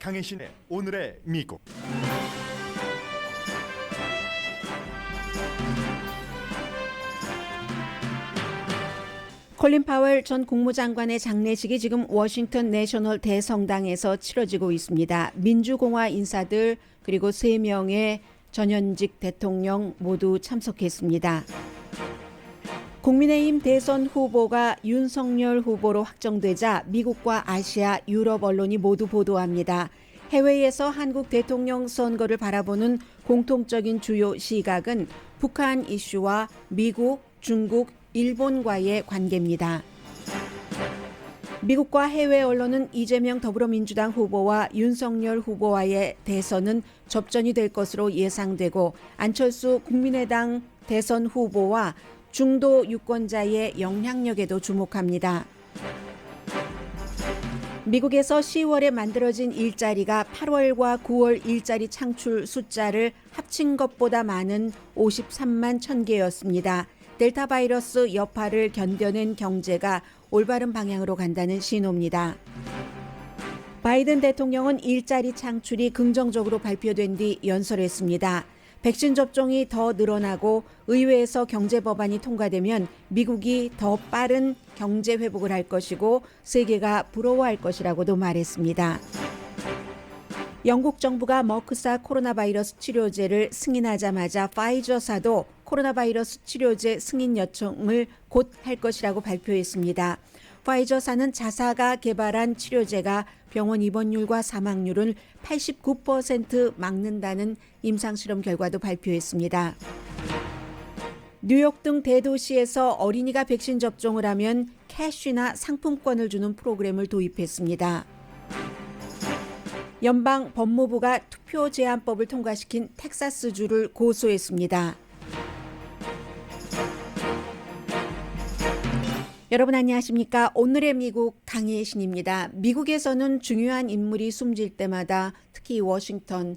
강혜신의 오늘의 미국. 콜린 파월 전 국무장관의 장례식이 지금 워싱턴 내셔널 대성당에서 치러지고 있습니다. 민주공화 인사들 그리고 3명의 전현직 대통령 모두 참석했습니다. 국민의힘 대선 후보가 윤석열 후보로 확정되자 미국과 아시아, 유럽 언론이 모두 보도합니다. 해외에서 한국 대통령 선거를 바라보는 공통적인 주요 시각은 북한 이슈와 미국, 중국, 일본과의 관계입니다. 미국과 해외 언론은 이재명 더불어민주당 후보와 윤석열 후보와의 대선은 접전이 될 것으로 예상되고 안철수 국민의당 대선 후보와 중도 유권자의 영향력에도 주목합니다. 미국에서 10월에 만들어진 일자리가 8월과 9월 일자리 창출 숫자를 합친 것보다 많은 53만 1000개였습니다. 델타 바이러스 여파를 견뎌낸 경제가 올바른 방향으로 간다는 신호입니다. 바이든 대통령은 일자리 창출이 긍정적으로 발표된 뒤 연설했습니다. 백신 접종이 더 늘어나고 의회에서 경제 법안이 통과되면 미국이 더 빠른 경제 회복을 할 것이고 세계가 부러워할 것이라고도 말했습니다. 영국 정부가 머크사 코로나 바이러스 치료제를 승인하자마자 파이저사도 코로나 바이러스 치료제 승인 요청을 곧 할 것이라고 발표했습니다. 파이저사는 자사가 개발한 치료제가 병원 입원율과 사망률을 89% 막는다는 임상실험 결과도 발표했습니다. 뉴욕 등 대도시에서 어린이가 백신 접종을 하면 캐시나 상품권을 주는 프로그램을 도입했습니다. 연방 법무부가 투표 제한법을 통과시킨 텍사스주를 고소했습니다. 여러분 안녕하십니까? 오늘의 미국 강혜신입니다. 미국에서는 중요한 인물이 숨질 때마다 특히 워싱턴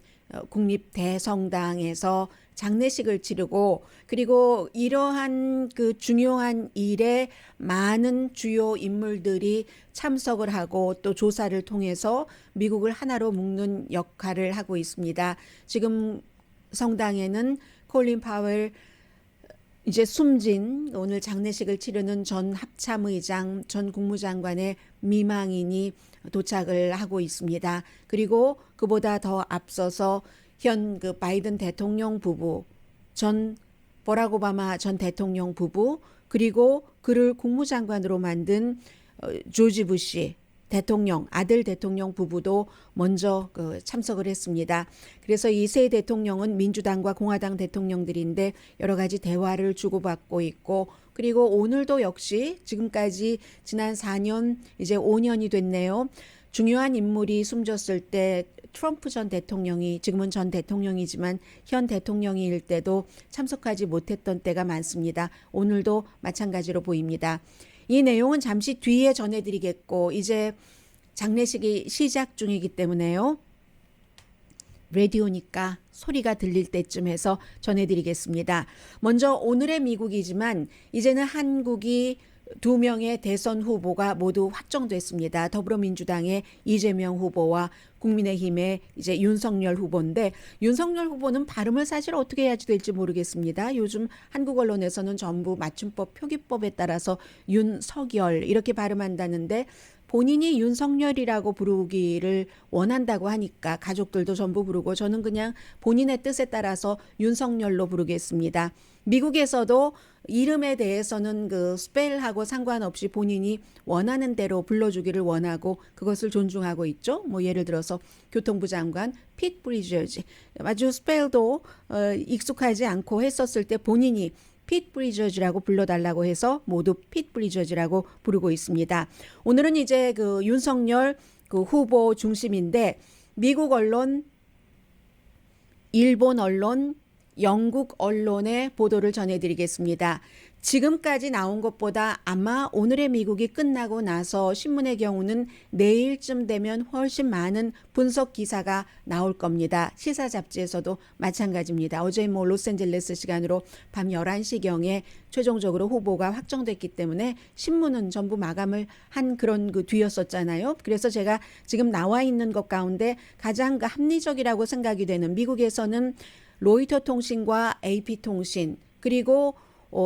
국립대성당에서 장례식을 치르고 그리고 이러한 그 중요한 일에 많은 주요 인물들이 참석을 하고 또 조사를 통해서 미국을 하나로 묶는 역할을 하고 있습니다. 지금 성당에는 콜린 파월 이제 숨진 오늘 장례식을 치르는 전 합참의장, 전 국무장관의 미망인이 도착을 하고 있습니다. 그리고 그보다 더 앞서서 현 그 바이든 대통령 부부, 전 버락 오바마 전 대통령 부부, 그리고 그를 국무장관으로 만든 조지 부시 대통령, 아들 대통령 부부도 먼저 참석을 했습니다. 그래서 이 세 대통령은 민주당과 공화당 대통령들인데 여러 가지 대화를 주고받고 있고 그리고 오늘도 역시 지금까지 지난 4년 이제 5년이 됐네요. 중요한 인물이 숨졌을 때 트럼프 전 대통령이 지금은 전 대통령이지만 현 대통령일 때도 참석하지 못했던 때가 많습니다. 오늘도 마찬가지로 보입니다. 이 내용은 잠시 뒤에 전해드리겠고 이제 장례식이 시작 중이기 때문에요. 라디오니까 소리가 들릴 때쯤 해서 전해드리겠습니다. 먼저 오늘의 미국이지만 이제는 한국이 2명의 대선 후보가 모두 확정됐습니다. 더불어민주당의 이재명 후보와 국민의힘의 이제 윤석열 후보인데 윤석열 후보는 발음을 사실 어떻게 해야 될지 모르겠습니다. 요즘 한국 언론에서는 전부 맞춤법 표기법에 따라서 윤석열 이렇게 발음한다는데 본인이 윤석열이라고 부르기를 원한다고 하니까 가족들도 전부 부르고 저는 그냥 본인의 뜻에 따라서 윤석열로 부르겠습니다. 미국에서도 이름에 대해서는 그 스펠하고 상관없이 본인이 원하는 대로 불러주기를 원하고 그것을 존중하고 있죠. 뭐 예를 들어서 교통부 장관 핏 브리저지 아주 스펠도 익숙하지 않고 했었을 때 본인이 핏 브리저지라고 불러달라고 해서 모두 핏 브리저지라고 부르고 있습니다. 오늘은 이제 그 윤석열 그 후보 중심인데 미국 언론, 일본 언론, 영국 언론의 보도를 전해드리겠습니다. 지금까지 나온 것보다 아마 오늘의 미국이 끝나고 나서 신문의 경우는 내일쯤 되면 훨씬 많은 분석 기사가 나올 겁니다. 시사 잡지에서도 마찬가지입니다. 어제 뭐 로스앤젤레스 시간으로 밤 11시경에 최종적으로 후보가 확정됐기 때문에 신문은 전부 마감을 한 그런 그 뒤였었잖아요. 그래서 제가 지금 나와 있는 것 가운데 가장 합리적이라고 생각이 되는, 미국에서는 로이터 통신과 AP 통신, 그리고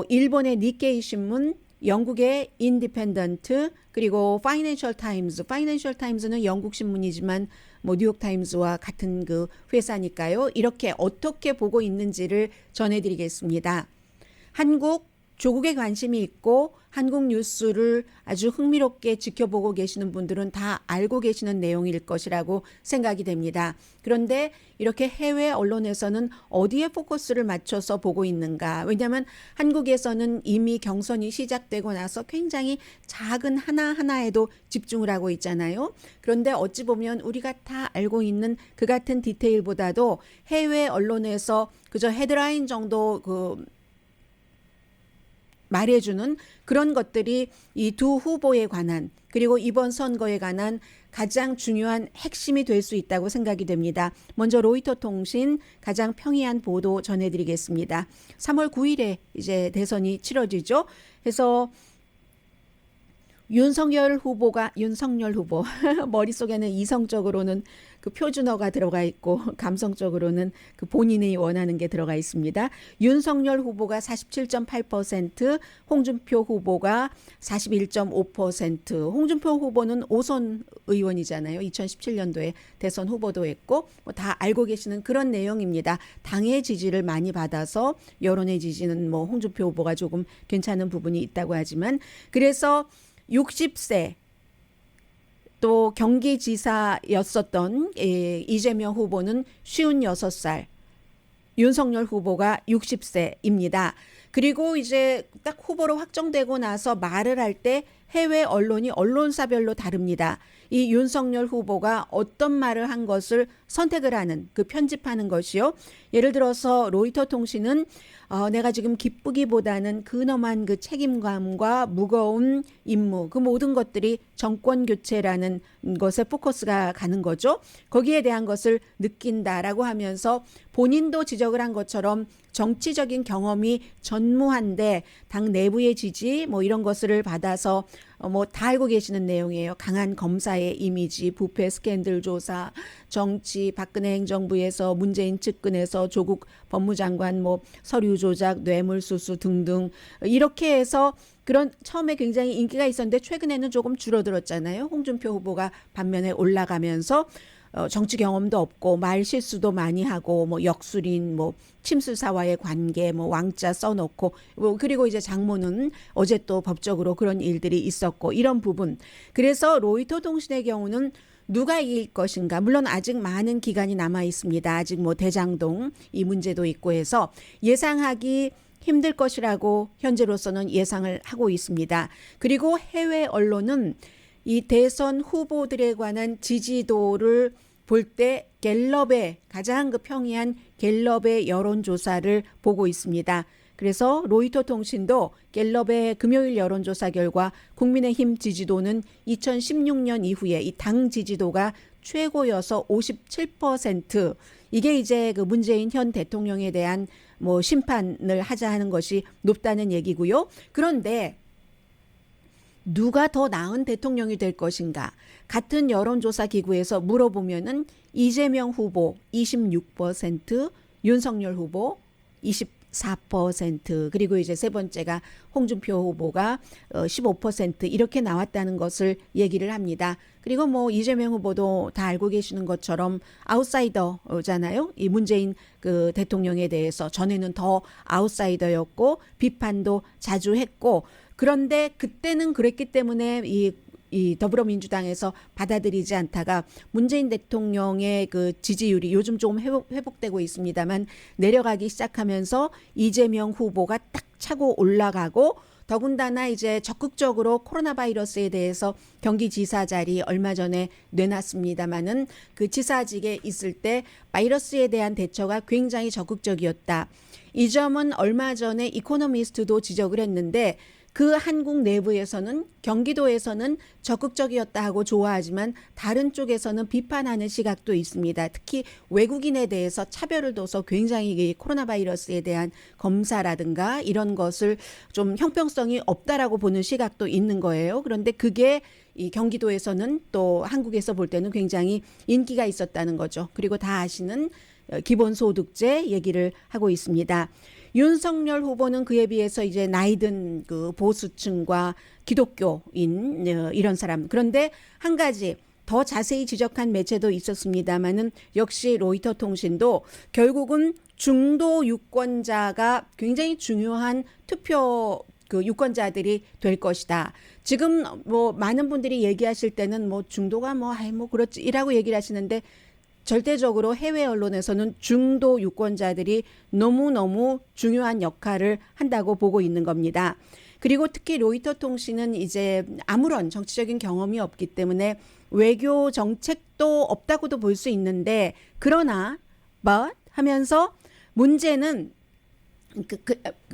일본의 니케이 신문, 영국의 인디펜던트, 그리고 파이낸셜 타임즈. 파이낸셜 타임즈는 영국 신문이지만 뭐 뉴욕 타임즈와 같은 그 회사니까요. 이렇게 어떻게 보고 있는지를 전해드리겠습니다. 한국, 조국에 관심이 있고 한국 뉴스를 아주 흥미롭게 지켜보고 계시는 분들은 다 알고 계시는 내용일 것이라고 생각이 됩니다. 그런데 이렇게 해외 언론에서는 어디에 포커스를 맞춰서 보고 있는가? 왜냐하면 한국에서는 이미 경선이 시작되고 나서 굉장히 작은 하나하나에도 집중을 하고 있잖아요. 그런데 어찌 보면 우리가 다 알고 있는 그 같은 디테일보다도 해외 언론에서 그저 헤드라인 정도 말해주는 그런 것들이 이 두 후보에 관한, 그리고 이번 선거에 관한 가장 중요한 핵심이 될 수 있다고 생각이 됩니다. 먼저 로이터 통신 가장 평이한 보도 전해드리겠습니다. 3월 9일에 이제 대선이 치러지죠. 그래서 윤석열 후보 머릿속에는 이성적으로는 그 표준어가 들어가 있고 감성적으로는 그 본인이 원하는 게 들어가 있습니다. 윤석열 후보가 47.8%, 홍준표 후보가 41.5%. 홍준표 후보는 오선 의원이잖아요. 2017년도에 대선 후보도 했고 뭐 다 알고 계시는 그런 내용입니다. 당의 지지를 많이 받아서 여론의 지지는 뭐 홍준표 후보가 조금 괜찮은 부분이 있다고 하지만, 그래서 60세 또 경기지사였었던 이재명 후보는 56살, 윤석열 후보가 60세입니다. 그리고 이제 딱 후보로 확정되고 나서 말을 할 때 해외 언론이 언론사별로 다릅니다. 이 윤석열 후보가 어떤 말을 한 것을 선택을 하는, 그 편집하는 것이요. 예를 들어서 로이터 통신은 내가 지금 기쁘기보다는 근엄한 그 책임감과 무거운 임무, 그 모든 것들이 정권 교체라는 것에 포커스가 가는 거죠. 거기에 대한 것을 느낀다라고 하면서 본인도 지적을 한 것처럼 정치적인 경험이 전무한데 당 내부의 지지 뭐 이런 것을 받아서 뭐 다 알고 계시는 내용이에요. 강한 검사의 이미지, 부패 스캔들 조사, 정치, 박근혜 행정부에서 문재인 측근에서 조국 법무장관 뭐 서류 조작, 뇌물수수 등등 이렇게 해서 그런 처음에 굉장히 인기가 있었는데 최근에는 조금 줄어들었잖아요. 홍준표 후보가 반면에 올라가면서 정치 경험도 없고 말 실수도 많이 하고 뭐 역술인, 뭐 침수사와의 관계, 뭐 왕자 써놓고 뭐 그리고 이제 장모는 어제 또 법적으로 그런 일들이 있었고 이런 부분. 그래서 로이터 통신의 경우는 누가 이길 것인가? 물론 아직 많은 기간이 남아 있습니다. 아직 뭐 대장동 이 문제도 있고 해서 예상하기 힘들 것이라고 현재로서는 예상을 하고 있습니다. 그리고 해외 언론은 이 대선 후보들에 관한 지지도를 볼 때 갤럽의 가장 그 평이한 갤럽의 여론조사를 보고 있습니다. 그래서 로이터 통신도 갤럽의 금요일 여론조사 결과 국민의힘 지지도는 2016년 이후에 이 당 지지도가 최고여서 57%. 이게 이제 그 문재인 현 대통령에 대한 뭐 심판을 하자 하는 것이 높다는 얘기고요. 그런데 누가 더 나은 대통령이 될 것인가? 같은 여론조사 기구에서 물어보면은 이재명 후보 26%, 윤석열 후보 24%, 그리고 이제 세 번째가 홍준표 후보가 15% 이렇게 나왔다는 것을 얘기를 합니다. 그리고 뭐 이재명 후보도 다 알고 계시는 것처럼 아웃사이더잖아요. 이 문재인 그 대통령에 대해서 전에는 더 아웃사이더였고 비판도 자주 했고, 그런데 그때는 그랬기 때문에 이 더불어민주당에서 받아들이지 않다가 문재인 대통령의 그 지지율이 요즘 조금 회복되고 있습니다만 내려가기 시작하면서 이재명 후보가 딱 차고 올라가고 더군다나 이제 적극적으로 코로나 바이러스에 대해서 경기지사 자리 얼마 전에 내놨습니다마는 그 지사직에 있을 때 바이러스에 대한 대처가 굉장히 적극적이었다. 이 점은 얼마 전에 이코노미스트도 지적을 했는데 그 한국 내부에서는 경기도에서는 적극적이었다 하고 좋아하지만 다른 쪽에서는 비판하는 시각도 있습니다. 특히 외국인에 대해서 차별을 둬서 굉장히 코로나 바이러스에 대한 검사라든가 이런 것을 좀 형평성이 없다라고 보는 시각도 있는 거예요. 그런데 그게 이 경기도에서는 또 한국에서 볼 때는 굉장히 인기가 있었다는 거죠. 그리고 다 아시는 기본소득제 얘기를 하고 있습니다. 윤석열 후보는 그에 비해서 이제 나이든 그 보수층과 기독교인 이런 사람. 그런데 한 가지 더 자세히 지적한 매체도 있었습니다마는 역시 로이터 통신도 결국은 중도 유권자가 굉장히 중요한 투표 그 유권자들이 될 것이다. 지금 뭐 많은 분들이 얘기하실 때는 뭐 중도가 뭐 그렇지라고 얘기를 하시는데 절대적으로 해외 언론에서는 중도 유권자들이 너무너무 중요한 역할을 한다고 보고 있는 겁니다. 그리고 특히 로이터 통신은 이제 아무런 정치적인 경험이 없기 때문에 외교 정책도 없다고도 볼 수 있는데 그러나 but 하면서 문제는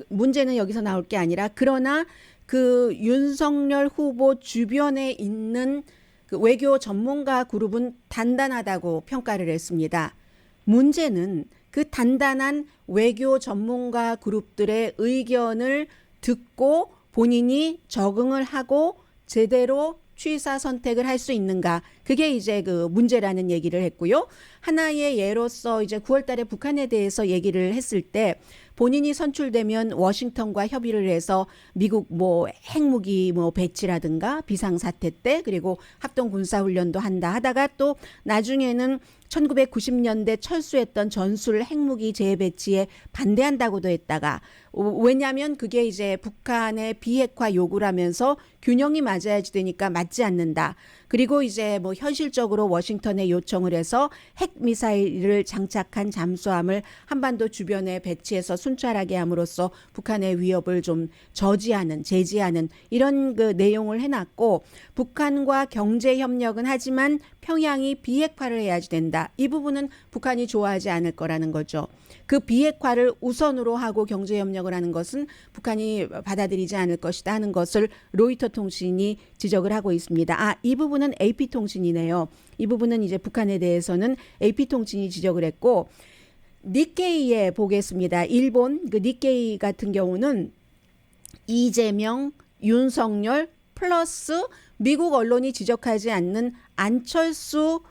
문제는 여기서 나올 게 아니라 그러나 그 윤석열 후보 주변에 있는 그 외교 전문가 그룹은 단단하다고 평가를 했습니다. 문제는 그 단단한 외교 전문가 그룹들의 의견을 듣고 본인이 적응을 하고 제대로 취사 선택을 할 수 있는가. 그게 이제 그 문제라는 얘기를 했고요. 하나의 예로서 이제 9월 달에 북한에 대해서 얘기를 했을 때 본인이 선출되면 워싱턴과 협의를 해서 미국 뭐 핵무기 뭐 배치라든가 비상사태 때 그리고 합동 군사훈련도 한다 하다가 또 나중에는 1990년대 철수했던 전술 핵무기 재배치에 반대한다고도 했다가 왜냐하면 그게 이제 북한의 비핵화 요구를 하면서 균형이 맞아야지 되니까 맞지 않는다. 그리고 이제 뭐 현실적으로 워싱턴에 요청을 해서 핵미사일을 장착한 잠수함을 한반도 주변에 배치해서 순찰하게 함으로써 북한의 위협을 좀 제지하는 이런 그 내용을 해놨고 북한과 경제협력은 하지만 평양이 비핵화를 해야지 된다. 이 부분은 북한이 좋아하지 않을 거라는 거죠. 그 비핵화를 우선으로 하고 경제협력을 하는 것은 북한이 받아들이지 않을 것이다 하는 것을 로이터 통신이 지적을 하고 있습니다. 이 부분은 AP통신이네요. 이 부분은 이제 북한에 대해서는 AP통신이 지적을 했고 니케이에 보겠습니다. 일본 그 니케이 같은 경우는 이재명, 윤석열 플러스 미국 언론이 지적하지 않는 안철수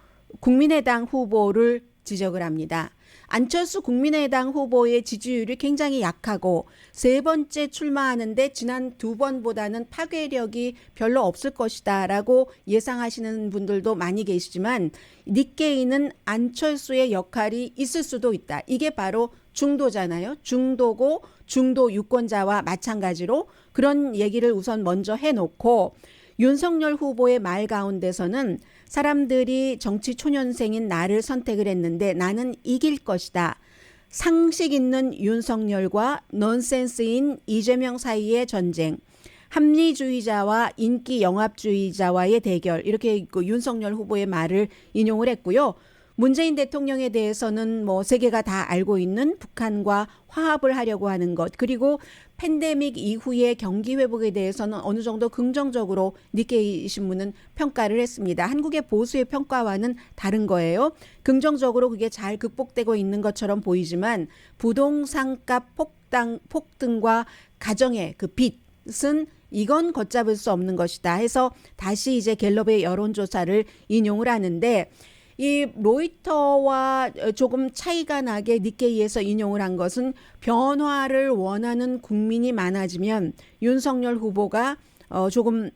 국민의당 후보를 지적을 합니다. 안철수 국민의당 후보의 지지율이 굉장히 약하고 세 번째 출마하는데 지난 두 번보다는 파괴력이 별로 없을 것이다라고 예상하시는 분들도 많이 계시지만 니케이는 안철수의 역할이 있을 수도 있다. 이게 바로 중도잖아요. 중도고 중도 유권자와 마찬가지로 그런 얘기를 우선 먼저 해놓고 윤석열 후보의 말 가운데서는 사람들이 정치 초년생인 나를 선택을 했는데 나는 이길 것이다. 상식 있는 윤석열과 넌센스인 이재명 사이의 전쟁. 합리주의자와 인기 영합주의자와의 대결. 이렇게 윤석열 후보의 말을 인용을 했고요. 문재인 대통령에 대해서는 뭐 세계가 다 알고 있는 북한과 화합을 하려고 하는 것 그리고 팬데믹 이후의 경기 회복에 대해서는 어느 정도 긍정적으로 니케이 신문은 평가를 했습니다. 한국의 보수의 평가와는 다른 거예요. 긍정적으로 그게 잘 극복되고 있는 것처럼 보이지만 부동산값 폭등과 가정의 그 빚은 이건 걷잡을 수 없는 것이다 해서 다시 이제 갤럽의 여론조사를 인용을 하는데 이 로이터와 조금 차이가 나게 니케이에서 인용을 한 것은 변화를 원하는 국민이 많아지면 윤석열 후보가 조금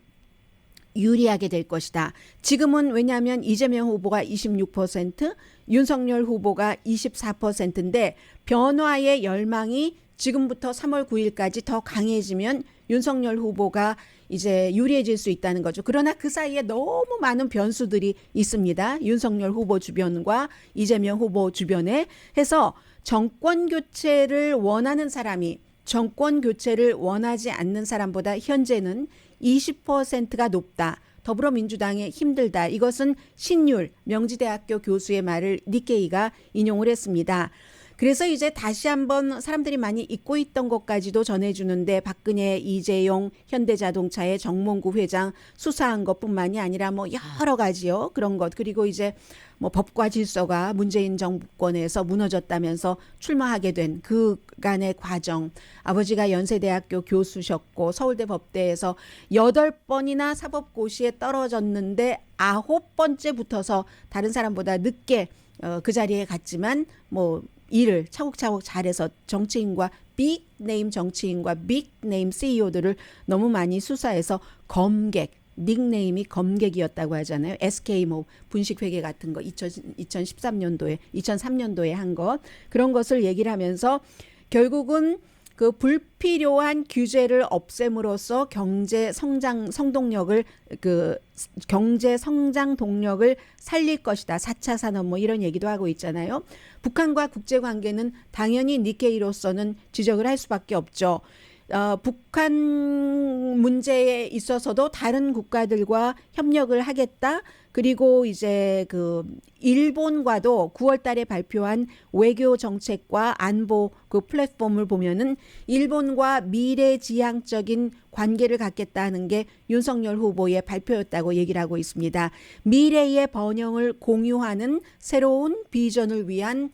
유리하게 될 것이다. 지금은 왜냐하면 이재명 후보가 26%, 윤석열 후보가 24%인데 변화의 열망이 지금부터 3월 9일까지 더 강해지면 윤석열 후보가 이제 유리해질 수 있다는 거죠. 그러나 그 사이에 너무 많은 변수들이 있습니다. 윤석열 후보 주변과 이재명 후보 주변에 해서 정권 교체를 원하는 사람이 정권 교체를 원하지 않는 사람보다 현재는 20%가 높다. 더불어민주당에 힘들다. 이것은 신율 명지대학교 교수의 말을 니케이가 인용을 했습니다. 그래서 이제 다시 한번 사람들이 많이 잊고 있던 것까지도 전해주는데 박근혜, 이재용, 현대자동차의 정몽구 회장 수사한 것뿐만이 아니라 뭐 여러 가지요. 그런 것. 그리고 이제 뭐 법과 질서가 문재인 정부권에서 무너졌다면서 출마하게 된 그간의 과정. 아버지가 연세대학교 교수셨고 서울대 법대에서 8번이나 사법고시에 떨어졌는데 9번째 붙어서 다른 사람보다 늦게 그 자리에 갔지만 뭐 일을 차곡차곡 잘해서 정치인과 빅네임 정치인과 빅네임 CEO들을 너무 많이 수사해서 검객, 닉네임이 검객이었다고 하잖아요. SK 뭐 분식회계 같은 거 2013년도에 2003년도에 한 것 그런 것을 얘기를 하면서 결국은 그 불필요한 규제를 없앰으로써 경제 성장 동력을 살릴 것이다. 4차 산업 뭐 이런 얘기도 하고 있잖아요. 북한과 국제 관계는 당연히 니케이로서는 지적을 할 수밖에 없죠. 북한 문제에 있어서도 다른 국가들과 협력을 하겠다. 그리고 이제 그 일본과도 9월 달에 발표한 외교 정책과 안보 그 플랫폼을 보면은 일본과 미래지향적인 관계를 갖겠다는 게 윤석열 후보의 발표였다고 얘기를 하고 있습니다. 미래의 번영을 공유하는 새로운 비전을 위한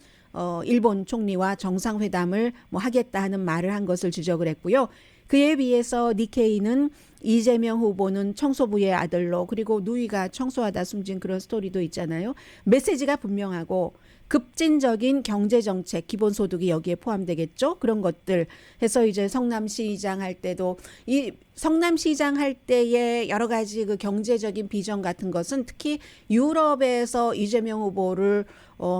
일본 총리와 정상회담을 뭐 하겠다 하는 말을 한 것을 지적을 했고요. 그에 비해서 니케이는 이재명 후보는 청소부의 아들로 그리고 누이가 청소하다 숨진 그런 스토리도 있잖아요. 메시지가 분명하고 급진적인 경제정책, 기본소득이 여기에 포함되겠죠. 그런 것들 해서 이제 성남시장 할 때도 이 성남시장 할 때의 여러 가지 그 경제적인 비전 같은 것은 특히 유럽에서 이재명 후보를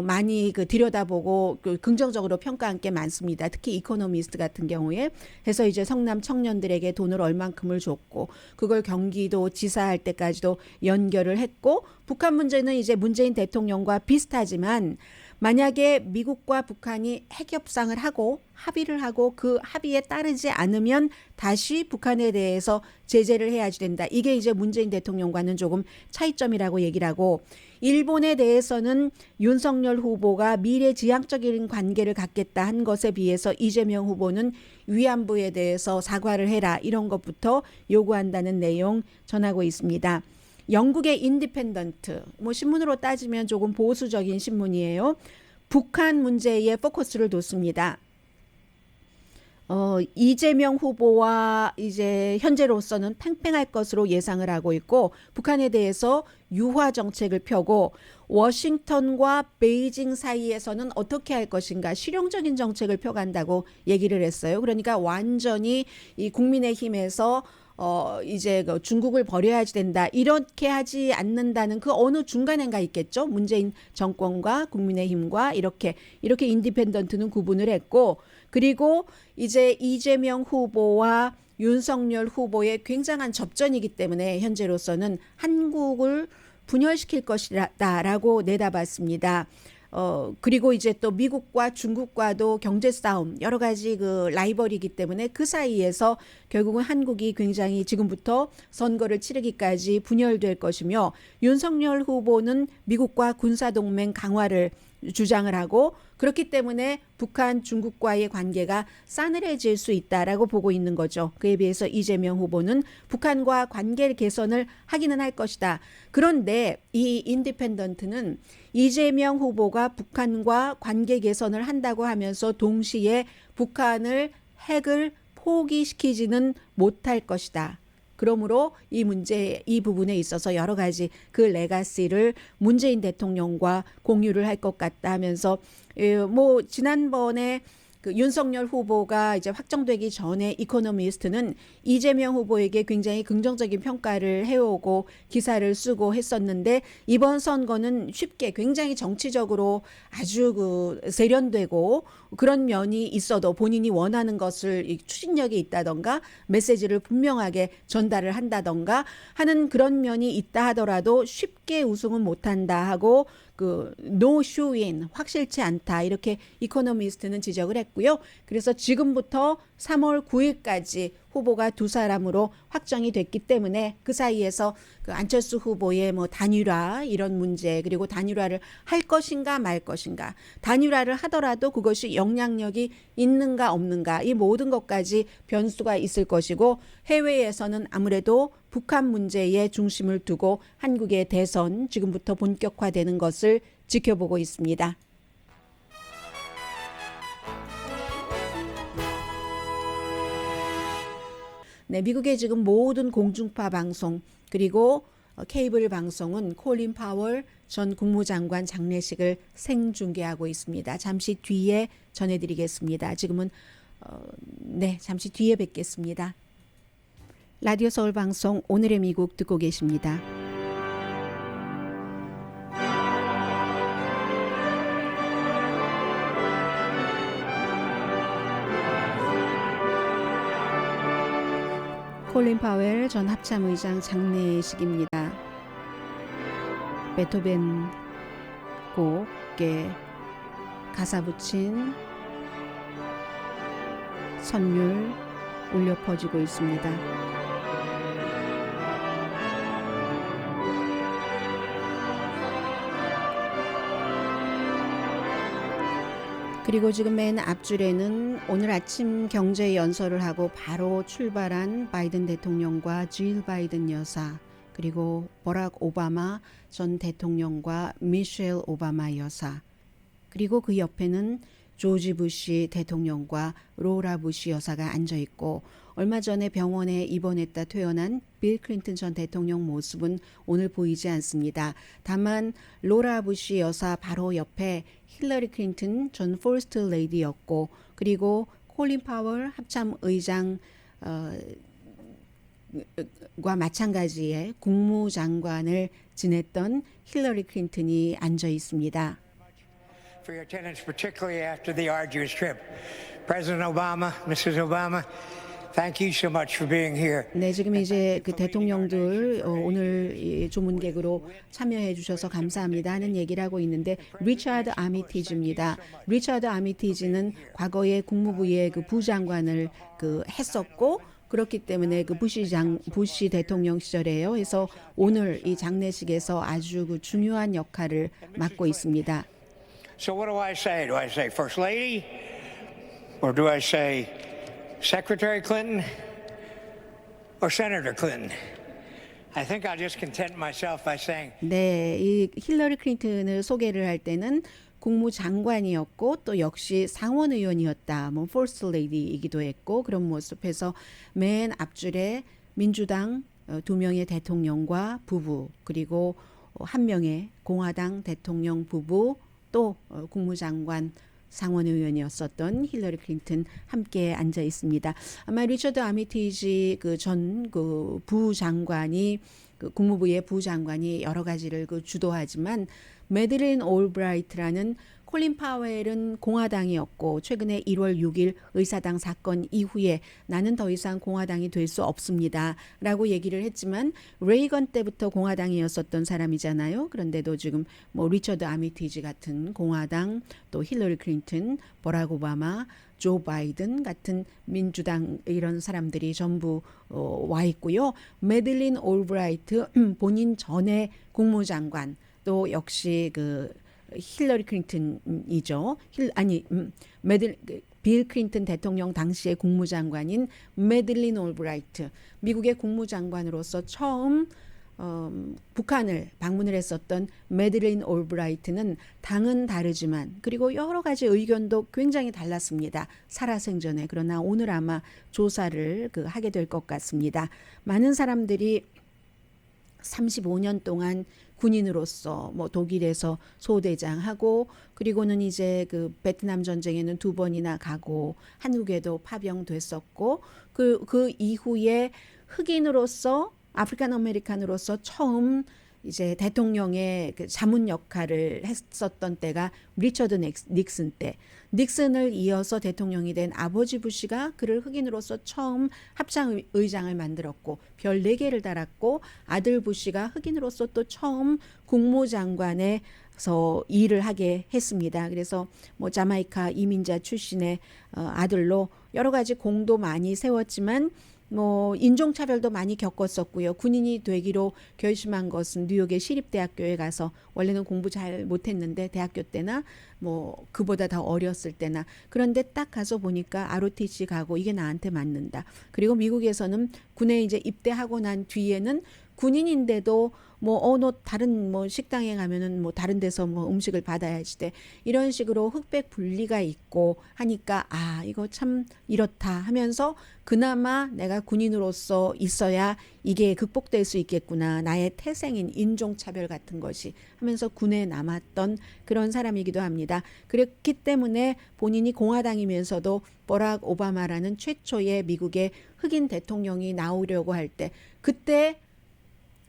많이 그 들여다보고 그 긍정적으로 평가한 게 많습니다. 특히 이코노미스트 같은 경우에 해서 이제 성남 청년들에게 돈을 얼만큼을 줬고 그걸 경기도 지사할 때까지도 연결을 했고 북한 문제는 이제 문재인 대통령과 비슷하지만 만약에 미국과 북한이 핵 협상을 하고 합의를 하고 그 합의에 따르지 않으면 다시 북한에 대해서 제재를 해야지 된다. 이게 이제 문재인 대통령과는 조금 차이점이라고 얘기를 하고 일본에 대해서는 윤석열 후보가 미래지향적인 관계를 갖겠다 한 것에 비해서 이재명 후보는 위안부에 대해서 사과를 해라 이런 것부터 요구한다는 내용 전하고 있습니다. 영국의 인디펜던트, 뭐 신문으로 따지면 조금 보수적인 신문이에요. 북한 문제에 포커스를 뒀습니다. 이재명 후보와 이제 현재로서는 팽팽할 것으로 예상을 하고 있고 북한에 대해서 유화 정책을 펴고 워싱턴과 베이징 사이에서는 어떻게 할 것인가 실용적인 정책을 펴간다고 얘기를 했어요. 그러니까 완전히 이 국민의힘에서 이제 그 중국을 버려야지 된다. 이렇게 하지 않는다는 그 어느 중간인가 있겠죠. 문재인 정권과 국민의힘과 이렇게 인디펜던트는 구분을 했고 그리고 이제 이재명 후보와 윤석열 후보의 굉장한 접전이기 때문에 현재로서는 한국을 분열시킬 것이다라고 내다봤습니다. 그리고 이제 또 미국과 중국과도 경제 싸움 여러 가지 그 라이벌이기 때문에 그 사이에서 결국은 한국이 굉장히 지금부터 선거를 치르기까지 분열될 것이며 윤석열 후보는 미국과 군사동맹 강화를 주장을 하고 그렇기 때문에 북한 중국과의 관계가 싸늘해질 수 있다라고 보고 있는 거죠. 그에 비해서 이재명 후보는 북한과 관계 개선을 하기는 할 것이다. 그런데 이 인디펜던트는 이재명 후보가 북한과 관계 개선을 한다고 하면서 동시에 북한을 핵을 포기시키지는 못할 것이다. 그러므로 이 문제, 이 부분에 있어서 여러 가지 그 레가시를 문재인 대통령과 공유를 할 것 같다 하면서 뭐 지난번에 그 윤석열 후보가 이제 확정되기 전에 이코노미스트는 이재명 후보에게 굉장히 긍정적인 평가를 해오고 기사를 쓰고 했었는데 이번 선거는 쉽게 굉장히 정치적으로 아주 그 세련되고 그런 면이 있어도 본인이 원하는 것을 추진력이 있다던가 메시지를 분명하게 전달을 한다던가 하는 그런 면이 있다 하더라도 쉽게 쉽게 우승은 못한다 하고 그 no show-in 확실치 않다 이렇게 이코노미스트는 지적을 했고요. 그래서 지금부터 3월 9일까지 후보가 두 사람으로 확정이 됐기 때문에 그 사이에서 그 안철수 후보의 뭐 단일화 이런 문제 그리고 단일화를 할 것인가 말 것인가 단일화를 하더라도 그것이 영향력이 있는가 없는가 이 모든 것까지 변수가 있을 것이고 해외에서는 아무래도 북한 문제에 중심을 두고 한국의 대선 지금부터 본격화되는 것을 지켜보고 있습니다. 네, 미국의 지금 모든 공중파 방송 그리고 케이블 방송은 콜린 파월 전 국무장관 장례식을 생중계하고 있습니다. 잠시 뒤에 전해드리겠습니다. 지금은 잠시 뒤에 뵙겠습니다. 라디오 서울 방송 오늘의 미국 듣고 계십니다. 콜린 파웰 전 합참의장 장례식입니다. 베토벤 곡에 가사 붙인 선율 울려 퍼지고 있습니다. 그리고 지금 맨 앞줄에는 오늘 아침 경제 연설을 하고 바로 출발한 바이든 대통령과 질 바이든 여사 그리고 버락 오바마 전 대통령과 미셸 오바마 여사 그리고 그 옆에는 조지 부시 대통령과 로라 부시 여사가 앉아 있고 얼마 전에 병원에 입원했다 퇴원한 빌 클린턴 전 대통령 모습은 오늘 보이지 않습니다. 다만 로라 부시 여사 바로 옆에 힐러리 클린턴 전 퍼스트 레이디였고 그리고 콜린 파월 합참 의장 과 마찬가지의 국무장관을 지냈던 힐러리 클린턴이 앉아 있습니다. For your attendance, particularly after the arduous trip. President Obama, Mrs. Obama, thank you so much for being here. 네, 지금 이제 그 대통령들 오늘 이 조문객으로 참여해 주셔서 감사합니다 하는 얘기를 하고 있는데 리차드 아미티즈입니다. 리차드 아미티즈는 과거에 국무부의 그 부장관을 그 했었고 그렇기 때문에 그 부시 대통령 시절에요. 그래서 오늘 이 장례식에서 아주 그 중요한 역할을 맡고 있습니다. So what do I say? Do I say First Lady? Or do I say Secretary Clinton? Or Senator Clinton? I think I'll just content myself by saying 네, 이 힐러리 클린턴을 소개를 할 때는 국무장관이었고 또 역시 상원의원이었다. 뭐 퍼스트 레이디이기도 했고 그런 모습에서 맨 앞줄에 민주당 두 명의 대통령과 부부 그리고 한 명의 공화당 대통령 부부 또 국무장관 상원의원이었었던 힐러리 클린턴 함께 앉아 있습니다. 아마 리처드 아미티지 그 전 그 부장관이 그 국무부의 부장관이 여러 가지를 그 주도하지만 매들린 올브라이트라는 콜린 파웰은 공화당이었고 최근에 1월 6일 의사당 사건 이후에 나는 더 이상 공화당이 될 수 없습니다 라고 얘기를 했지만 레이건 때부터 공화당이었었던 사람이잖아요. 그런데도 지금 뭐 리처드 아미티지 같은 공화당 또 힐러리 클린턴, 버락 오바마, 조 바이든 같은 민주당 이런 사람들이 전부 와 있고요. 매들린 올브라이트 본인 전에 국무장관 또 역시 그 힐러리 클린턴이죠. 빌 클린턴 대통령 당시의 국무장관인 매들린 올브라이트 미국의 국무장관으로서 처음 북한을 방문을 했었던 매들린 올브라이트는 당은 다르지만 그리고 여러 가지 의견도 굉장히 달랐습니다. 살아생전에. 그러나 오늘 아마 조사를 하게 될 것 같습니다. 많은 사람들이 35년 동안 군인으로서 뭐 독일에서 소대장하고 그리고는 이제 그 베트남 전쟁에는 2번이나 가고 한국에도 파병됐었고 그 이후에 흑인으로서 아프리칸 아메리칸으로서 처음 이제 대통령의 그 자문 역할을 했었던 때가 리처드 닉슨 때, 닉슨을 이어서 대통령이 된 아버지 부시가 그를 흑인으로서 처음 합창의장을 만들었고 별 4개를 달았고, 아들 부시가 흑인으로서 또 처음 국무장관에서 일을 하게 했습니다. 그래서 뭐 자마이카 이민자 출신의 아들로 여러 가지 공도 많이 세웠지만 뭐 인종차별도 많이 겪었었고요. 군인이 되기로 결심한 것은 뉴욕의 시립대학교에 가서, 원래는 공부 잘 못했는데 대학교 때나 뭐 그보다 더 어렸을 때나, 그런데 딱 가서 보니까 ROTC 가고 이게 나한테 맞는다. 그리고 미국에서는 군에 이제 입대하고 난 뒤에는 군인인데도 너 다른 뭐 식당에 가면은 뭐 다른 데서 뭐 음식을 받아야지 돼, 이런 식으로 흑백 분리가 있고 하니까 이거 참 이렇다 하면서 그나마 내가 군인으로서 있어야 이게 극복될 수 있겠구나, 나의 태생인 인종차별 같은 것이 하면서 군에 남았던 그런 사람이기도 합니다. 그렇기 때문에 본인이 공화당이면서도 버락 오바마라는 최초의 미국의 흑인 대통령이 나오려고 할 때, 그때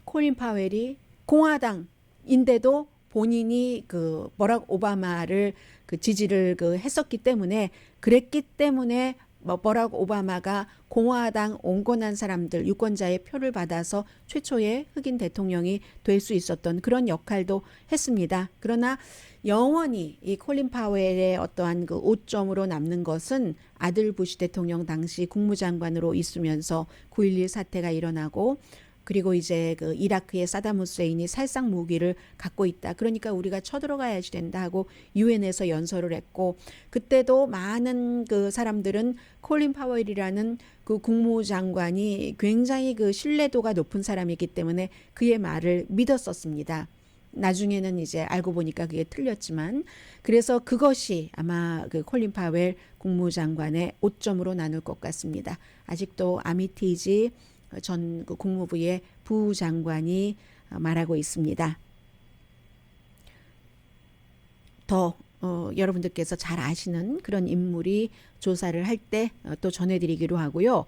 콜린 파웰이 공화당인데도 본인이 그 버락 오바마를 그 지지를 했었기 때문에, 그랬기 때문에 버락 오바마가 공화당 온건한 사람들, 유권자의 표를 받아서 최초의 흑인 대통령이 될 수 있었던 그런 역할도 했습니다. 그러나 영원히 이 콜린 파웰의 어떠한 그 오점으로 남는 것은 아들 부시 대통령 당시 국무장관으로 있으면서 9.11 사태가 일어나고, 그리고 이제 그 이라크의 사담 후세인이 살상 무기를 갖고 있다, 그러니까 우리가 쳐들어가야지 된다 하고 유엔에서 연설을 했고, 그때도 많은 그 사람들은 콜린 파웰이라는 그 국무장관이 굉장히 그 신뢰도가 높은 사람이기 때문에 그의 말을 믿었었습니다. 나중에는 이제 알고 보니까 그게 틀렸지만, 그래서 그것이 아마 그 콜린 파웰 국무장관의 오점으로 나눌 것 같습니다. 아직도 아미티지 전 국무부의 부장관이 말하고 있습니다. 더 여러분들께서 잘 아시는 그런 인물이 조사를 할 때 또 전해드리기로 하고요.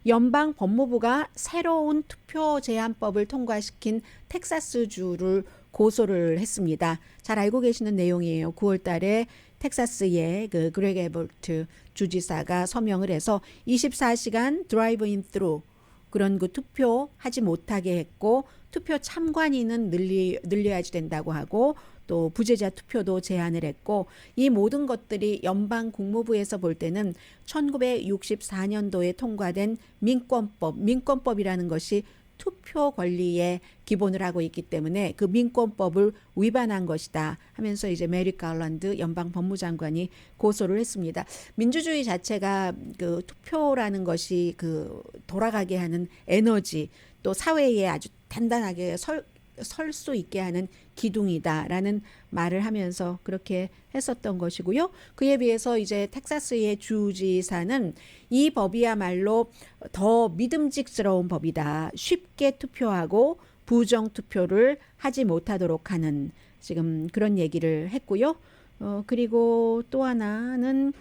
연방 법무부가 새로운 투표 제한법을 통과시킨 텍사스주를 고소를 했습니다. 잘 알고 계시는 내용이에요. 9월 달에 텍사스의 그 그렉 에버트 주지사가 서명을 해서 24시간 드라이브 인 트루 그런 그 투표하지 못하게 했고, 투표 참관인은 늘려야지 된다고 하고, 또 부재자 투표도 제한을 했고, 이 모든 것들이 연방 국무부에서 볼 때는 1964년도에 통과된 민권법이라는 것이 투표 권리에 기본을 하고 있기 때문에 그 민권법을 위반한 것이다 하면서 이제 메리 갈란드 연방 법무장관이 고소를 했습니다. 민주주의 자체가 그 투표라는 것이 그 돌아가게 하는 에너지, 또 사회에 아주 단단하게 설 수 있게 하는 기둥이다라는 말을 하면서 그렇게 했었던 것이고요. 그에 비해서 이제 텍사스의 주지사는 이 법이야말로 더 믿음직스러운 법이다, 쉽게 투표하고 부정 투표를 하지 못하도록 하는 지금 그런 얘기를 했고요. 그리고 또 하나는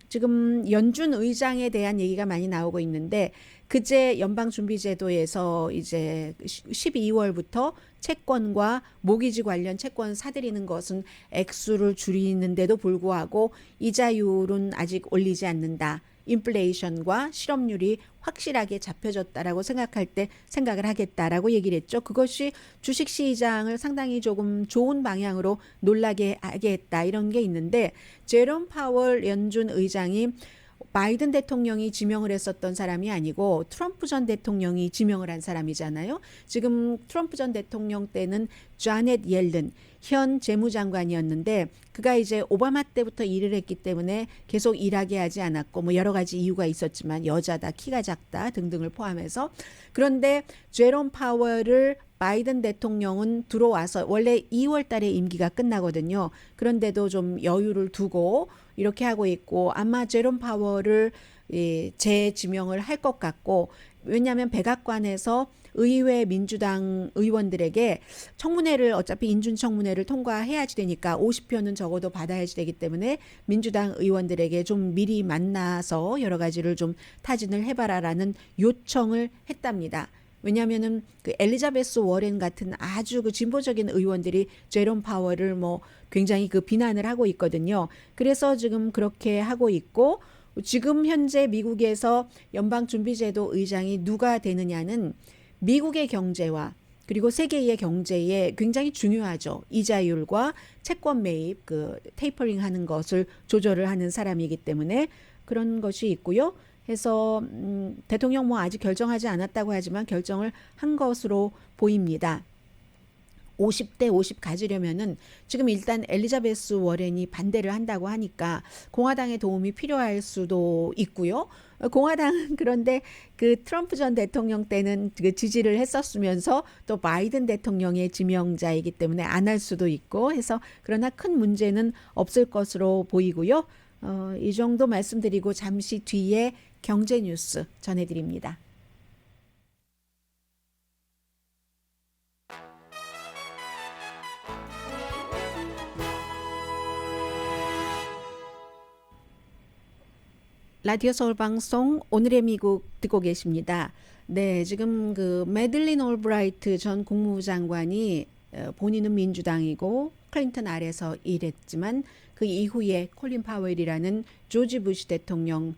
지금 연준 의장에 대한 얘기가 많이 나오고 있는데, 그제 연방준비제도에서 이제 12월부터 채권과 모기지 관련 채권 사들이는 것은 액수를 줄이는데도 불구하고 이자율은 아직 올리지 않는다, 인플레이션과 실업률이 확실하게 잡혀졌다라고 생각할 때 생각을 하겠다라고 얘기를 했죠. 그것이 주식시장을 상당히 조금 좋은 방향으로 놀라게 하게 했다, 이런 게 있는데, 제롬 파월 연준 의장이 바이든 대통령이 지명을 했었던 사람이 아니고 트럼프 전 대통령이 지명을 한 사람이잖아요. 지금 트럼프 전 대통령 때는 자넷 옐런 현 재무장관이었는데, 그가 이제 오바마 때부터 일을 했기 때문에 계속 일하게 하지 않았고, 뭐 여러 가지 이유가 있었지만 여자다, 키가 작다 등등을 포함해서. 그런데 제롬 파월을 바이든 대통령은 들어와서, 원래 2월 달에 임기가 끝나거든요. 그런데도 좀 여유를 두고 이렇게 하고 있고, 아마 제롬 파월을 재지명을 할 것 같고, 왜냐하면 백악관에서 의회 민주당 의원들에게 청문회를, 어차피 인준청문회를 통과해야지 되니까 50표는 적어도 받아야지 되기 때문에 민주당 의원들에게 좀 미리 만나서 여러 가지를 좀 타진을 해봐라라는 요청을 했답니다. 왜냐하면은 그 엘리자베스 워렌 같은 아주 그 진보적인 의원들이 제롬 파월을 뭐 굉장히 그 비난을 하고 있거든요. 그래서 지금 그렇게 하고 있고 지금 현재 미국에서 연방준비제도 의장이 누가 되느냐는 미국의 경제와 그리고 세계의 경제에 굉장히 중요하죠. 이자율과 채권 매입, 그 테이퍼링 하는 것을 조절을 하는 사람이기 때문에 그런 것이 있고요. 해서 대통령 뭐 아직 결정하지 않았다고 하지만 결정을 한 것으로 보입니다. 50대 50 가지려면은 지금 일단 엘리자베스 워렌이 반대를 한다고 하니까 공화당의 도움이 필요할 수도 있고요. 공화당은 그런데 그 트럼프 전 대통령 때는 그 지지를 했었으면서 또 바이든 대통령의 지명자이기 때문에 안 할 수도 있고 해서 그러나 큰 문제는 없을 것으로 보이고요. 이 정도 말씀드리고 잠시 뒤에 경제 뉴스 전해드립니다. 라디오 서울 방송 오늘의 미국 듣고 계십니다. 네, 지금 그 매들린 올브라이트 전 국무부 장관이 본인은 민주당이고 클린턴 아래서 일했지만 그 이후에 콜린 파웰이라는 조지 부시 대통령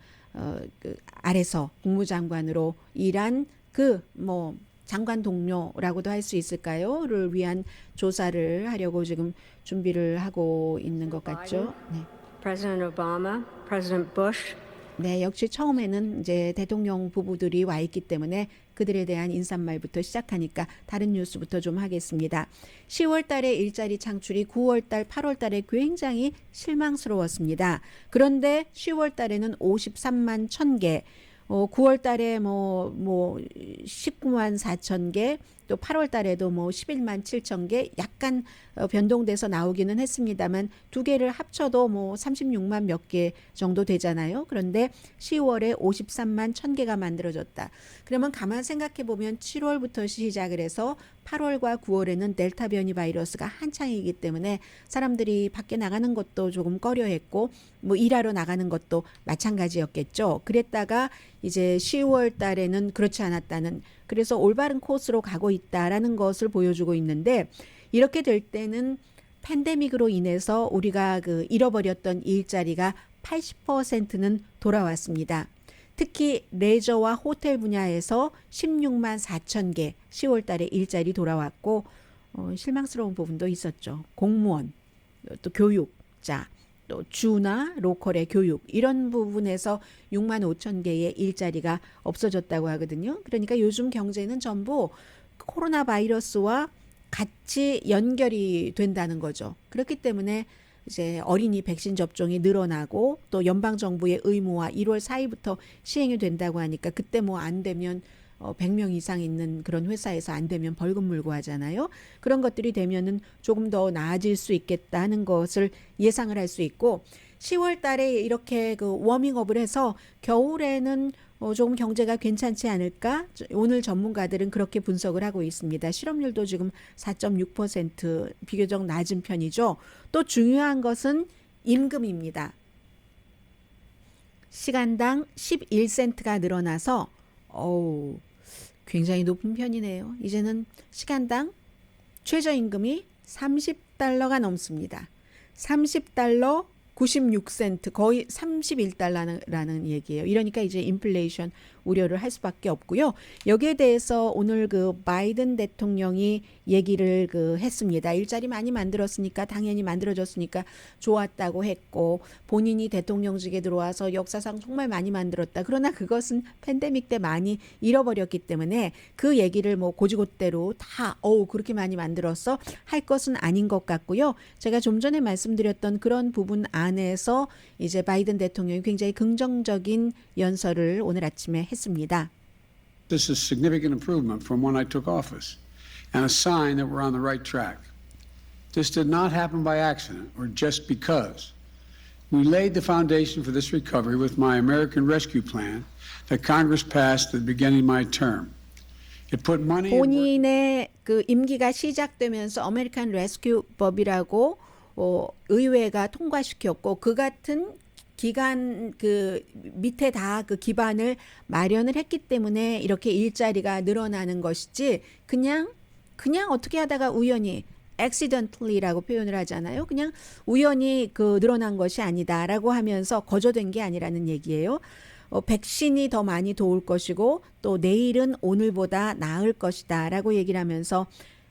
그 아래서 국무장관으로 일한 그 뭐 장관 동료라고도 할 수 있을까요?를 위한 조사를 하려고 지금 준비를 하고 있는 것 같죠. 네. President Obama, President Bush. 네, 역시 처음에는 이제 대통령 부부들이 와 있기 때문에 그들에 대한 인사말부터 시작하니까 다른 뉴스부터 좀 하겠습니다. 10월 달에 일자리 창출이 9월 달, 8월 달에 굉장히 실망스러웠습니다. 그런데 10월 달에는 53만 1,000개, 9월 달에 뭐 19만 4천 개, 또 8월 달에도 뭐 11만 7천 개 약간 변동돼서 나오기는 했습니다만 두 개를 합쳐도 뭐 36만 몇 개 정도 되잖아요. 그런데 10월에 53만 1,000개가 만들어졌다. 그러면 가만 생각해 보면 7월부터 시작을 해서 8월과 9월에는 델타 변이 바이러스가 한창이기 때문에 사람들이 밖에 나가는 것도 조금 꺼려했고 뭐 일하러 나가는 것도 마찬가지였겠죠. 그랬다가 이제 10월 달에는 그렇지 않았다는, 그래서 올바른 코스로 가고 있다라는 것을 보여주고 있는데, 이렇게 될 때는 팬데믹으로 인해서 우리가 그 잃어버렸던 일자리가 80%는 돌아왔습니다. 특히 레저와 호텔 분야에서 16만 4천 개 10월 달에 일자리 돌아왔고, 실망스러운 부분도 있었죠. 공무원, 또 교육자, 또 주나 로컬의 교육, 이런 부분에서 6만 5천 개의 일자리가 없어졌다고 하거든요. 그러니까 요즘 경제는 전부 코로나 바이러스와 같이 연결이 된다는 거죠. 그렇기 때문에 이제 어린이 백신 접종이 늘어나고 또 연방 정부의 의무화 1월 4일부터 시행이 된다고 하니까 그때 뭐 안 되면 100명 이상 있는 그런 회사에서 안 되면 벌금 물고 하잖아요. 그런 것들이 되면은 조금 더 나아질 수 있겠다는 것을 예상을 할 수 있고, 10월 달에 이렇게 그 워밍업을 해서 겨울에는 조금 경제가 괜찮지 않을까? 오늘 전문가들은 그렇게 분석을 하고 있습니다. 실업률도 지금 4.6% 비교적 낮은 편이죠. 또 중요한 것은 임금입니다. 시간당 11센트가 늘어나서 굉장히 높은 편이네요. 이제는 시간당 최저임금이 30달러가 넘습니다. 30달러 96센트, 거의 31달러라는 얘기예요. 이러니까 이제 인플레이션 우려를 할 수밖에 없고요. 여기에 대해서 오늘 그 바이든 대통령이 얘기를 했습니다. 일자리 많이 만들었으니까, 당연히 만들어졌으니까 좋았다고 했고, 본인이 대통령직에 들어와서 역사상 정말 많이 만들었다. 그러나 그것은 팬데믹 때 많이 잃어버렸기 때문에 그 얘기를 뭐 고지고대로 다 그렇게 많이 만들었어 할 것은 아닌 것 같고요. 제가 좀 전에 말씀드렸던 그런 부분 안에서 이제 바이든 대통령이 굉장히 긍정적인 연설을 오늘 아침에 했습니다. This is significant improvement from when I took office and a sign that we're on the right track. This did not happen by accident or just because. We laid the foundation for this recovery with my American Rescue Plan that Congress passed at the beginning of my term. It put money in 본인의 그 임기가 시작되면서 아메리칸 레스큐 법이라고 의회가 통과시켰고, 그 같은 기간 그 밑에 다 그 기반을 마련을 했기 때문에 이렇게 일자리가 늘어나는 것이지 그냥 어떻게 하다가 우연히 accidentally라고 표현을 하잖아요. 그냥 우연히 그 늘어난 것이 아니다라고 하면서 거저된 게 아니라는 얘기예요. 백신이 더 많이 도울 것이고 또 내일은 오늘보다 나을 것이다라고 얘기를 하면서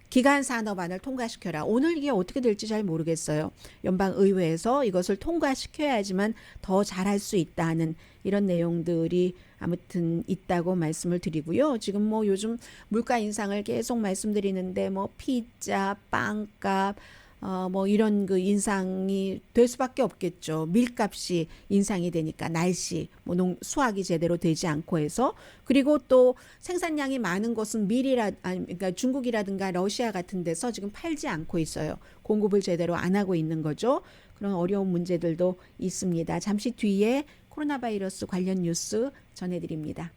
기간 산업안을 통과시켜라. 오늘 이게 어떻게 될지 잘 모르겠어요. 연방의회에서 이것을 통과시켜야지만 더 잘할 수 있다는 이런 내용들이 아무튼 있다고 말씀을 드리고요. 지금 뭐 요즘 물가 인상을 계속 말씀드리는데 뭐 피자, 빵값 뭐 이런 그 인상이 될 수밖에 없겠죠. 밀값이 인상이 되니까 날씨, 뭐 수확이 제대로 되지 않고 해서 그리고 또 생산량이 많은 것은 그러니까 중국이라든가 러시아 같은 데서 지금 팔지 않고 있어요. 공급을 제대로 안 하고 있는 거죠. 그런 어려운 문제들도 있습니다. 잠시 뒤에 코로나 바이러스 관련 뉴스 전해드립니다.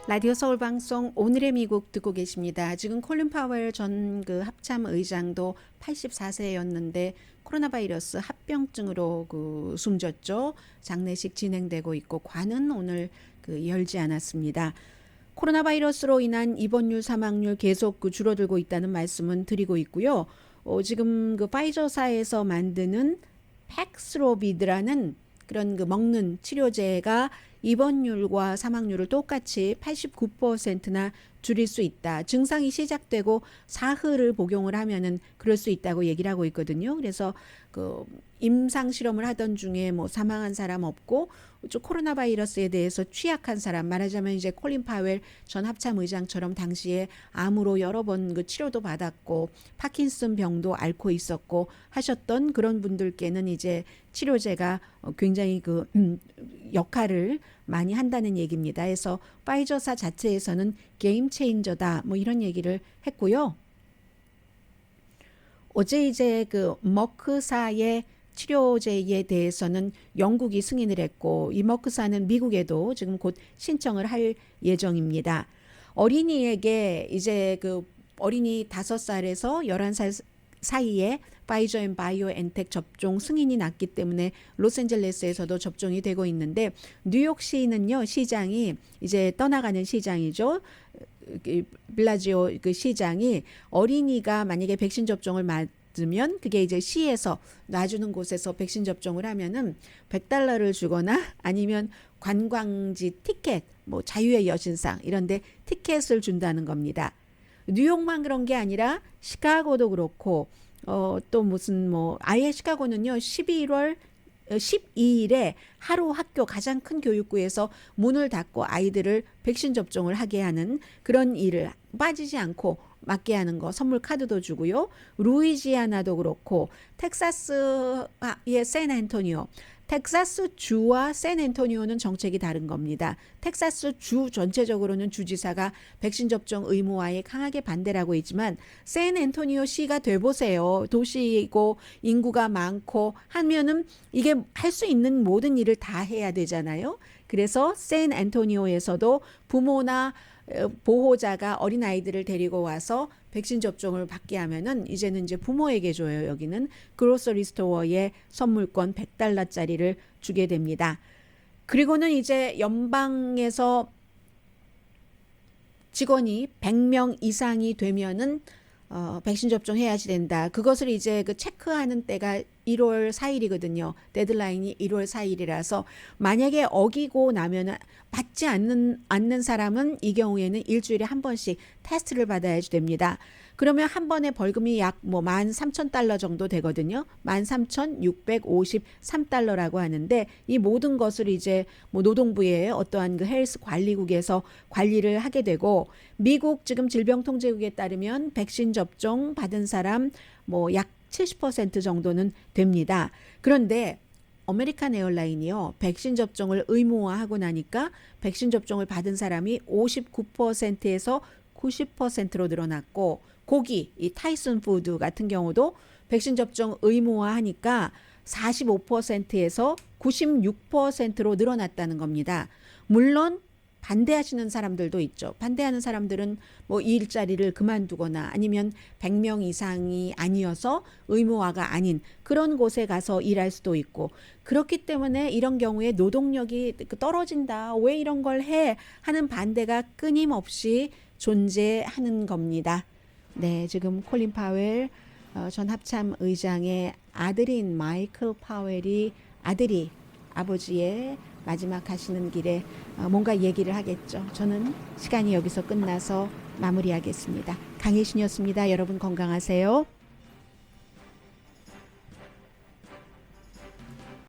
라디오 서울 방송 오늘의 미국 듣고 계십니다. 지금 콜린 파웰 전 그 합참 의장도 84세였는데 코로나 바이러스 합병증으로 그 숨졌죠. 장례식 진행되고 있고 관은 오늘 그 열지 않았습니다. 코로나 바이러스로 인한 입원율, 사망률 계속 그 줄어들고 있다는 말씀은 드리고 있고요. 지금 그 파이저사에서 만드는 팩스로비드라는 그런 그 먹는 치료제가 입원율과 사망률을 똑같이 89%나 줄일 수 있다. 증상이 시작되고 사흘을 복용을 하면은 그럴 수 있다고 얘기를 하고 있거든요. 그래서 그 임상 실험을 하던 중에 뭐 사망한 사람 없고 좀 코로나 바이러스에 대해서 취약한 사람, 말하자면 이제 콜린 파웰 전 합참 의장처럼 당시에 암으로 여러 번 그 치료도 받았고 파킨슨 병도 앓고 있었고 하셨던 그런 분들께는 이제 치료제가 굉장히 그 역할을 많이 한다는 얘기입니다. 그래서 파이저사 자체에서는 게임 체인저다 뭐 이런 얘기를 했고요. 어제 이제 그 머크사의 치료제에 대해서는 영국이 승인을 했고 이 머크사는 미국에도 지금 곧 신청을 할 예정입니다. 어린이에게 이제 그 어린이 5살에서 11살 사이에 파이저 앤 바이오엔텍 접종 승인이 났기 때문에 로스앤젤레스에서도 접종이 되고 있는데 뉴욕시는요 시장이 이제 떠나가는 시장이죠. 빌라지오 그 시장이 어린이가 만약에 백신 접종을 맞으면 그게 이제 시에서 놔주는 곳에서 백신 접종을 하면은 $100를 주거나 아니면 관광지 티켓, 뭐 자유의 여신상 이런데 티켓을 준다는 겁니다. 뉴욕만 그런 게 아니라 시카고도 그렇고 또 무슨 뭐 아예 시카고는요 11월 12일에 하루 학교 가장 큰 교육구에서 문을 닫고 아이들을 백신 접종을 하게 하는 그런 일을 빠지지 않고 맞게 하는 거 선물 카드도 주고요. 루이지아나도 그렇고 텍사스의 샌안토니오 텍사스 주와 샌안토니오는 정책이 다른 겁니다. 텍사스 주 전체적으로는 주지사가 백신 접종 의무화에 강하게 반대라고 있지만 샌안토니오 시가 돼보세요. 도시이고 인구가 많고 하면은 이게 할 수 있는 모든 일을 다 해야 되잖아요. 그래서 샌안토니오에서도 부모나 보호자가 어린아이들을 데리고 와서 백신 접종을 받게 하면은 이제는 이제 부모에게 줘요. 여기는 그로서리 스토어에 선물권 $100짜리를 주게 됩니다. 그리고는 이제 연방에서 직원이 100명 이상이 되면은 백신 접종해야지 된다. 그것을 이제 그 체크하는 때가 1월 4일이거든요. 데드라인이 1월 4일이라서 만약에 어기고 나면은 받지 않는 사람은 이 경우에는 일주일에 한 번씩 테스트를 받아야지 됩니다. 그러면 한 번에 벌금이 약 뭐 $13,000 정도 되거든요. $13,653라고 하는데 이 모든 것을 이제 뭐 노동부의 어떠한 그 헬스 관리국에서 관리를 하게 되고 미국 지금 질병통제국에 따르면 백신 접종 받은 사람 뭐 약 70% 정도는 됩니다. 그런데 아메리칸 에어라인이요. 백신 접종을 의무화하고 나니까 백신 접종을 받은 사람이 59%에서 90%로 늘어났고 고기, 이 타이슨 푸드 같은 경우도 백신 접종 의무화하니까 45%에서 96%로 늘어났다는 겁니다. 물론 반대하시는 사람들도 있죠. 반대하는 사람들은 뭐 이 일자리를 그만두거나 아니면 100명 이상이 아니어서 의무화가 아닌 그런 곳에 가서 일할 수도 있고, 그렇기 때문에 이런 경우에 노동력이 떨어진다, 왜 이런 걸 해 하는 반대가 끊임없이 존재하는 겁니다. 네, 지금 콜린 파웰 전 합참 의장의 아들인 마이클 파웰이 아들이 아버지의 마지막 가시는 길에 뭔가 얘기를 하겠죠. 저는 시간이 여기서 끝나서 마무리하겠습니다. 강혜신이었습니다. 여러분 건강하세요.